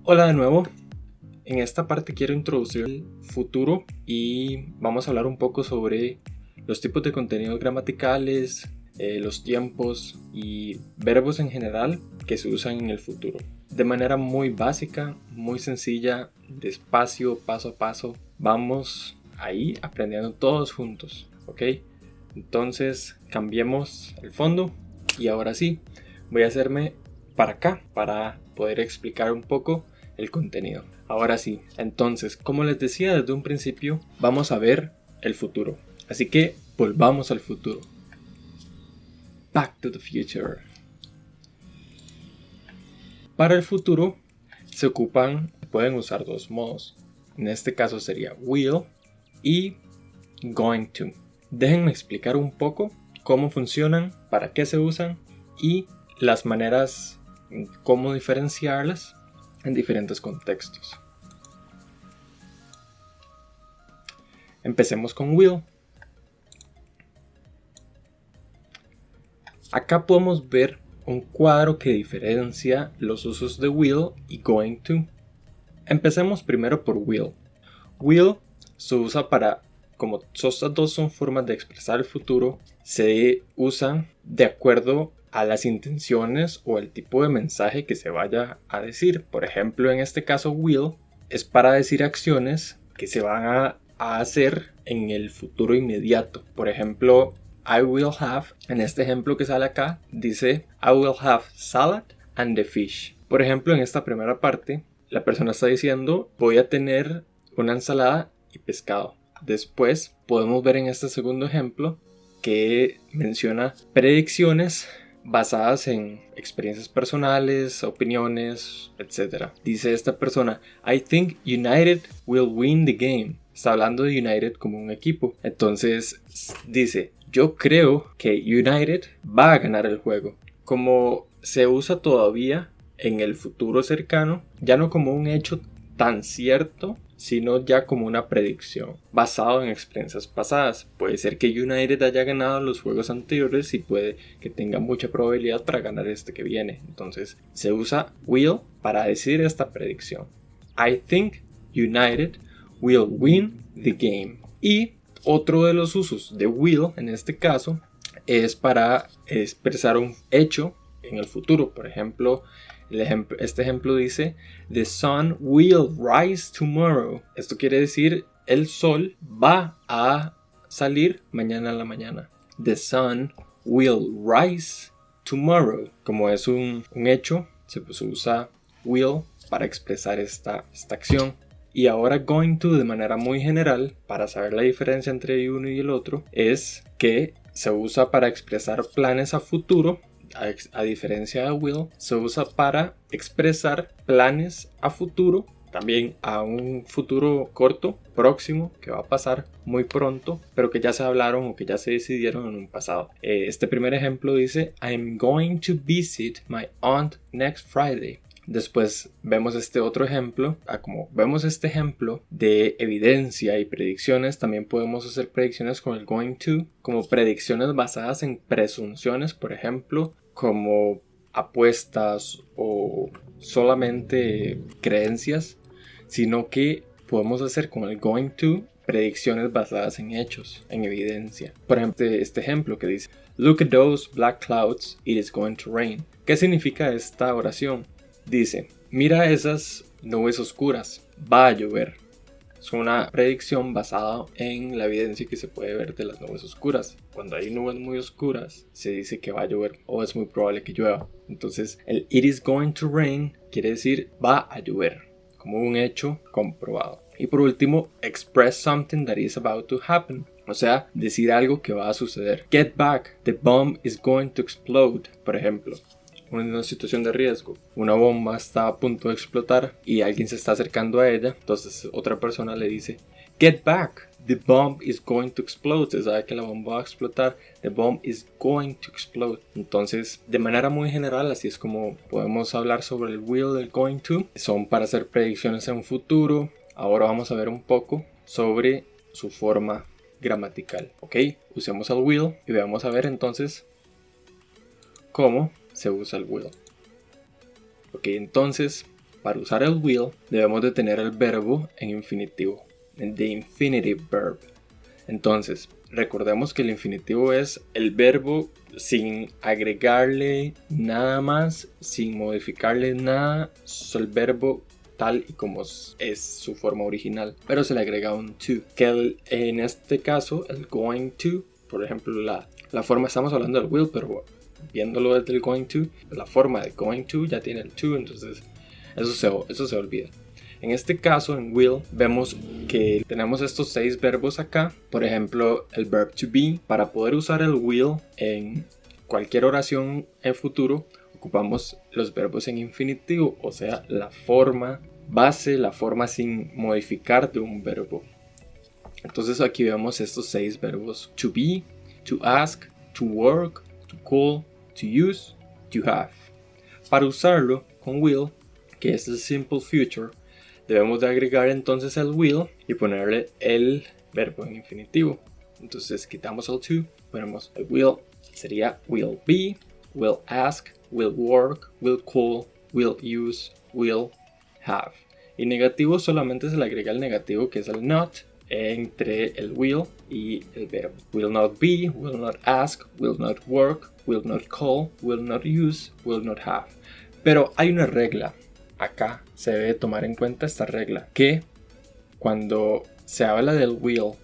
Hola de nuevo. En esta parte quiero introducir el futuro y vamos a hablar un poco sobre los tipos de contenidos gramaticales, los tiempos y verbos en general que se usan en el futuro. De manera muy básica, muy sencilla, despacio, paso a paso, vamos ahí aprendiendo todos juntos, ¿ok? Entonces cambiemos el fondo y ahora sí, voy a hacerme para acá para poder explicar un poco el contenido. Ahora sí, entonces, como les decía desde un principio, vamos a ver el futuro. Así que volvamos al futuro. Back to the future. Para el futuro pueden usar dos modos. En este caso sería will y going to. Déjenme explicar un poco cómo funcionan, para qué se usan y las maneras, cómo diferenciarlas en diferentes contextos. Empecemos con will. Acá podemos ver un cuadro que diferencia los usos de will y going to. Empecemos primero por will. Will se usa para, como estas dos son formas de expresar el futuro, se usan de acuerdo a las intenciones o el tipo de mensaje que se vaya a decir. Por ejemplo, en este caso will es para decir acciones que se van a hacer en el futuro inmediato. Por ejemplo, I will have, en este ejemplo que sale acá, dice I will have salad and the fish. Por ejemplo, en esta primera parte, la persona está diciendo voy a tener una ensalada y pescado. Después podemos ver en este segundo ejemplo que menciona predicciones basadas en experiencias personales, opiniones, etc. Dice esta persona, I think United will win the game. Está hablando de United como un equipo. Entonces dice, yo creo que United va a ganar el juego. Como se usa todavía en el futuro cercano, ya no como un hecho tan cierto, sino ya como una predicción basado en experiencias pasadas. Puede ser que United haya ganado los juegos anteriores y puede que tenga mucha probabilidad para ganar este que viene. Entonces se usa will para decir esta predicción. I think United will win the game. Y otro de los usos de will en este caso es para expresar un hecho en el futuro. Por ejemplo, este ejemplo dice The sun will rise tomorrow. Esto quiere decir el sol va a salir mañana a la mañana. The sun will rise tomorrow. Como es un hecho, se usa will para expresar esta acción. Y ahora going to, de manera muy general, para saber la diferencia entre uno y el otro, es que se usa para expresar planes a futuro. A diferencia de will, se usa para expresar planes a futuro, también a un futuro corto, próximo, que va a pasar muy pronto, pero que ya se hablaron o que ya se decidieron en un pasado. Este primer ejemplo dice, I'm going to visit my aunt next Friday. Después vemos este otro ejemplo. Como vemos este ejemplo de evidencia y predicciones, también podemos hacer predicciones con el going to, como predicciones basadas en presunciones, por ejemplo, como apuestas o solamente creencias, sino que podemos hacer con el going to predicciones basadas en hechos, en evidencia. Por ejemplo, este ejemplo que dice Look at those black clouds, it is going to rain. ¿Qué significa esta oración? Dice, mira esas nubes oscuras, va a llover. Es una predicción basada en la evidencia que se puede ver de las nubes oscuras. Cuando hay nubes muy oscuras, se dice que va a llover o es muy probable que llueva. Entonces, el it is going to rain quiere decir va a llover, como un hecho comprobado. Y por último, express something that is about to happen. O sea, decir algo que va a suceder. Get back, the bomb is going to explode, por ejemplo. Una situación de riesgo, una bomba está a punto de explotar y alguien se está acercando a ella, entonces otra persona le dice get back, the bomb is going to explode. Se sabe que la bomba va a explotar, the bomb is going to explode. Entonces, de manera muy general, así es como podemos hablar sobre el will y el going to. Son para hacer predicciones en un futuro. Ahora vamos a ver un poco sobre su forma gramatical. Ok, usemos el will y vamos a ver entonces cómo se usa el will. Ok, entonces para usar el will debemos de tener el verbo en infinitivo, en the infinitive verb. Entonces, recordemos que el infinitivo es el verbo sin agregarle nada más, sin modificarle nada, es el verbo tal y como es su forma original, pero se le agrega un to, que en este caso el going to, por ejemplo la forma, estamos hablando del will, pero viéndolo desde el going to, la forma de going to ya tiene el to, entonces eso se olvida. En este caso, en will, vemos que tenemos estos 6 verbos acá. Por ejemplo, el verb to be. Para poder usar el will en cualquier oración en futuro, ocupamos los verbos en infinitivo, o sea, la forma base, la forma sin modificar de un verbo. Entonces aquí vemos estos 6 verbos: to be, to ask, to work, to call, to use, to have. Para usarlo con will, que es el simple future, debemos de agregar entonces el will y ponerle el verbo en infinitivo. Entonces quitamos el to, ponemos el will, sería will be, will ask, will work, will call, will use, will have. Y negativo solamente se le agrega el negativo, que es el not, entre el will y el verbo. Will not be, will not ask, will not work, will not call, will not use, will not have. Pero hay una regla. Acá se debe tomar en cuenta esta regla, que cuando se habla del will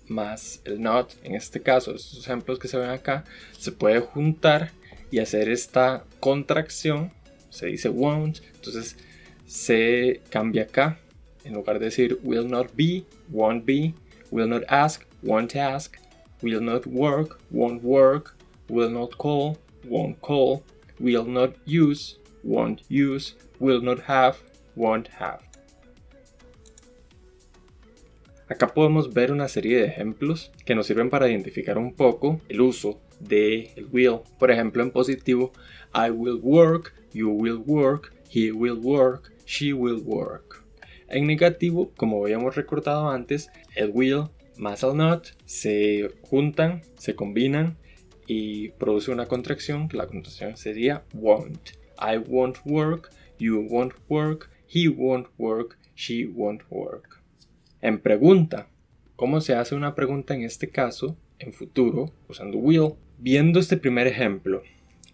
más el not, en este caso, estos ejemplos que se ven acá, se puede juntar y hacer esta contracción, se dice won't, entonces se cambia acá, en lugar de decir will not be, will not ask, won't ask, will not work, won't work, will not call, won't call, will not use, won't use, will not have, won't have. Acá podemos ver una serie de ejemplos que nos sirven para identificar un poco el uso del will. Por ejemplo, en positivo, I will work, you will work, he will work, she will work. En negativo, como habíamos recordado antes, el will más el not se juntan, se combinan y produce una contracción, que la contracción sería won't. I won't work, you won't work, he won't work, she won't work. En pregunta, ¿cómo se hace una pregunta en este caso, en futuro, usando will? Viendo este primer ejemplo,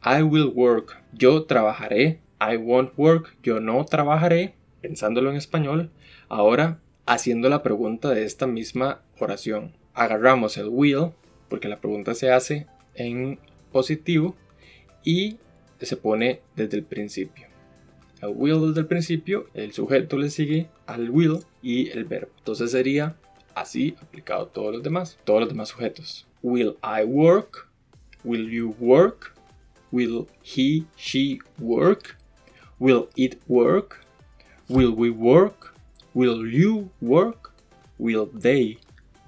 I will work, yo trabajaré. I won't work, yo no trabajaré. Pensándolo en español, ahora haciendo la pregunta de esta misma oración. Agarramos el will, porque la pregunta se hace en positivo, y se pone desde el principio. El will desde el principio, el sujeto le sigue al will y el verbo. Entonces sería así aplicado a todos los demás sujetos. Will I work? Will you work? Will he, she work? Will it work? Will we work? Will you work? Will they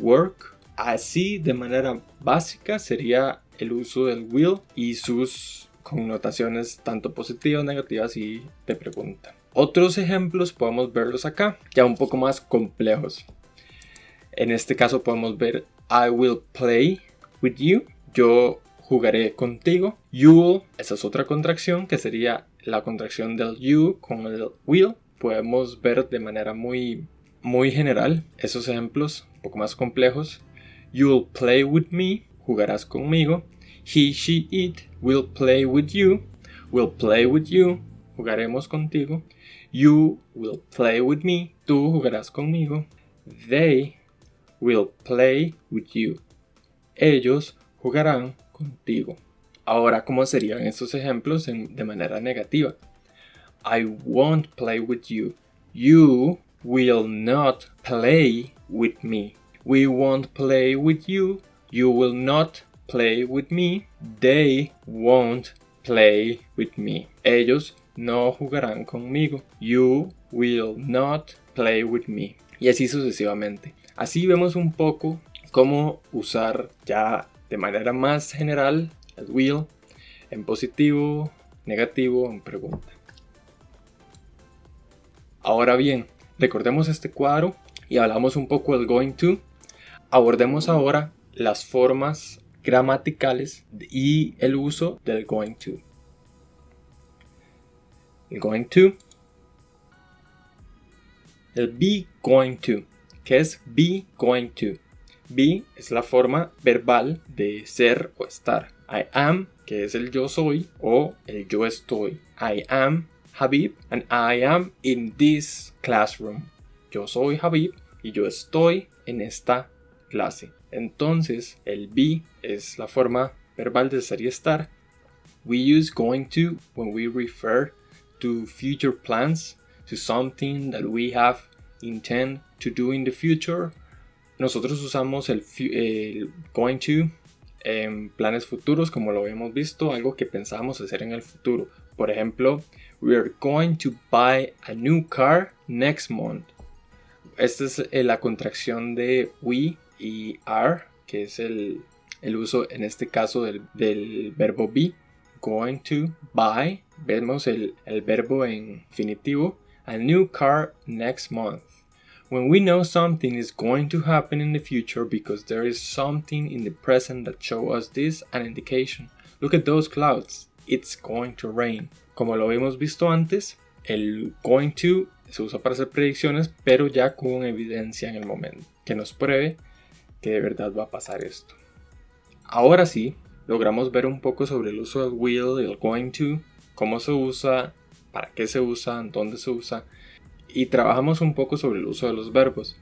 work? Así, de manera básica, sería el uso del will y sus connotaciones tanto positivas, negativas y de pregunta. Otros ejemplos podemos verlos acá, ya un poco más complejos. En este caso podemos ver I will play with you. Yo jugaré contigo. You will, esa es otra contracción que sería la contracción del you con el will. Podemos ver de manera muy general esos ejemplos un poco más complejos. You'll play with me, jugarás conmigo. He, she, it will play with you. We'll play with you, jugaremos contigo. You will play with me, tú jugarás conmigo. They will play with you, ellos jugarán contigo. Ahora, ¿cómo serían estos ejemplos de manera negativa? I won't play with you. You will not play with me. We won't play with you. You will not play with me. They won't play with me. Ellos no jugarán conmigo. You will not play with me. Y así sucesivamente. Así vemos un poco cómo usar ya de manera más general el will en positivo, negativo, en pregunta. Ahora bien, recordemos este cuadro y hablamos un poco del going to. Abordemos ahora las formas gramaticales y el uso del going to. El going to el be going to. ¿Qué es be going to? Be es la forma verbal de ser o estar. I am, que es el yo soy o el yo estoy. I am Habib and I am in this classroom. Yo soy Habib y yo estoy en esta clase. Entonces, el be es la forma verbal de ser y estar. We use going to when we refer to future plans, to something that we have intend to do in the future. Nosotros usamos el going to en planes futuros, como lo habíamos visto, algo que pensábamos hacer en el futuro. Por ejemplo, we are going to buy a new car next month. Esta es la contracción de we y are, que es el uso en este caso del verbo be. Going to buy, vemos el verbo en infinitivo, a new car next month. When we know something is going to happen in the future because there is something in the present that shows us this an indication. Look at those clouds. It's going to rain. Como lo hemos visto antes, el going to se usa para hacer predicciones, pero ya con evidencia en el momento, que nos pruebe que de verdad va a pasar esto. Ahora sí, logramos ver un poco sobre el uso del will y el going to, cómo se usa, para qué se usa, dónde se usa, y trabajamos un poco sobre el uso de los verbos.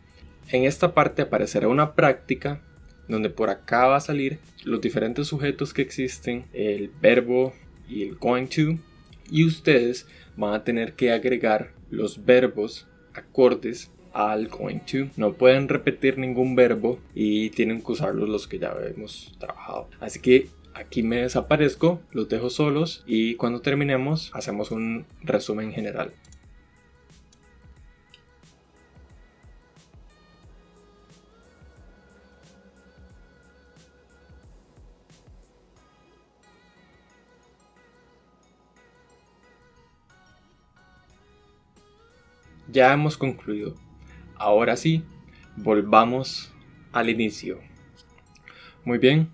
En esta parte aparecerá una práctica donde por acá va a salir los diferentes sujetos que existen, el verbo y el going to, y ustedes van a tener que agregar los verbos acordes al going to. No pueden repetir ningún verbo y tienen que usarlos los que ya hemos trabajado. Así que aquí me desaparezco, los dejo solos y cuando terminemos hacemos un resumen general. Ya hemos concluido. Ahora sí, volvamos al inicio. Muy bien,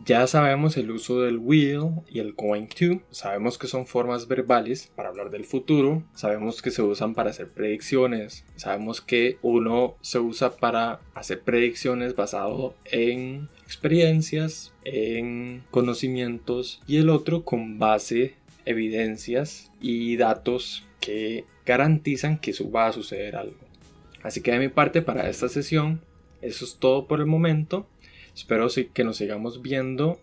ya sabemos el uso del will y el going to. Sabemos que son formas verbales para hablar del futuro. Sabemos que se usan para hacer predicciones. Sabemos que uno se usa para hacer predicciones basado en experiencias, en conocimientos, y el otro con base evidencias y datos que garantizan que eso va a suceder algo. Así que de mi parte para esta sesión eso es todo por el momento. Espero que nos sigamos viendo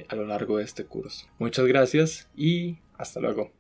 a lo largo de este curso. Muchas gracias y hasta luego.